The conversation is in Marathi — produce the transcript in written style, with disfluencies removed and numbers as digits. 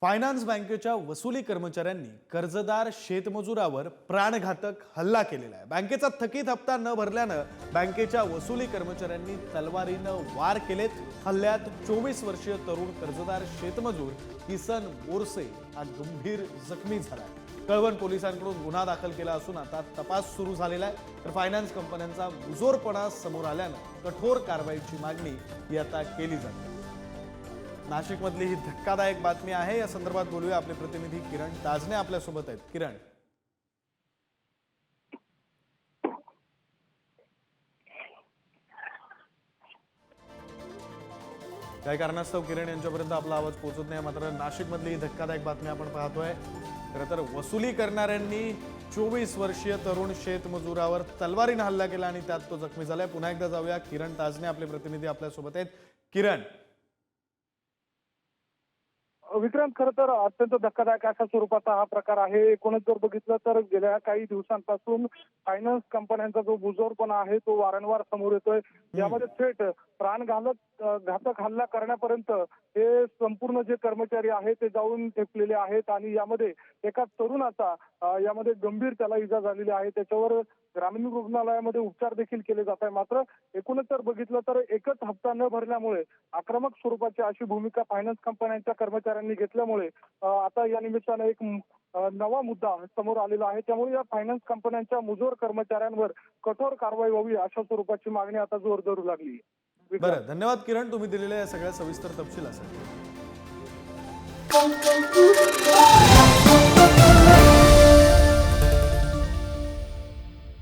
फायनान्स बँकेच्या वसुली कर्मचाऱ्यांनी कर्जदार शेतमजुरावर प्राणघातक हल्ला केलेला आहे। बँकेचा थकीत हप्ता न भरल्यानं बँकेच्या वसुली कर्मचाऱ्यांनी तलवारीनं वार केलेत। हल्ल्यात 24 वर्षीय तरुण कर्जदार शेतमजूर किसन बोरसे हा गंभीर जखमी झाला। कळवण पोलिसांकडून गुन्हा दाखल केला असून आता तपास सुरू झालेला आहे। तर फायनान्स कंपन्यांचा मुजोरपणा समोर आल्यानं कठोर कारवाईची मागणी ही आता केली जाते। नाशिक मधली ही धक्कादायक बातमी आहे। या संदर्भात बोलूया, आपले प्रतिनिधी किरण ताजने आपल्या सोबत आहेत। किरण, काही कारणास्तव किरण यांच्यापर्यंत आपला आवाज पोहोचत नाही, मात्र नाशिक मधली ही धक्कादायक बातमी आपण पाहतोय। खरं तर वसुली करणाऱ्यांनी 24 वर्षीय तरुण शेतमजुरावर तलवारीने हल्ला केला आणि त्यात तो जखमी झालाय। पुन्हा एकदा जाऊया, किरण ताजने आपले प्रतिनिधी आपल्या सोबत आहेत। किरण, विक्रांत, खरं तर अत्यंत धक्कादायक अशा स्वरूपाचा हा प्रकार आहे। एकूणच जर बघितलं तर गेल्या काही दिवसांपासून फायनान्स कंपन्यांचा जो बुजोरपणा आहे तो वारंवार समोर येतोय। यामध्ये थेट प्राण घातक हल्ला करण्यापर्यंत हे संपूर्ण जे कर्मचारी आहेत ते जाऊन ठेपलेले आहेत आणि यामध्ये एका तरुणाचा यामध्ये गंभीर त्याला इजा झालेली आहे। त्याच्यावर ग्रामीण रुग्णालयामध्ये उपचार देखील केले जात आहे। मात्र एकूणच जर बघितलं तर एकच हप्ता न भरल्यामुळे आक्रमक स्वरूपाची अशी भूमिका फायनान्स कंपन्यांच्या कर्मचाऱ्यांनी घेतल्यामुळे आता या निमित्तानं एक नवा मुद्दा समोर आलेला आहे। त्यामुळे या फायनान्स कंपन्यांच्या मुजोर कर्मचाऱ्यांवर कठोर कारवाई व्हावी अशा स्वरूपाची मागणी आता जोर धरू लागली। बरं, धन्यवाद किरण, तुम्ही दिलेल्या या सगळ्या सविस्तर तपशीलासाठी।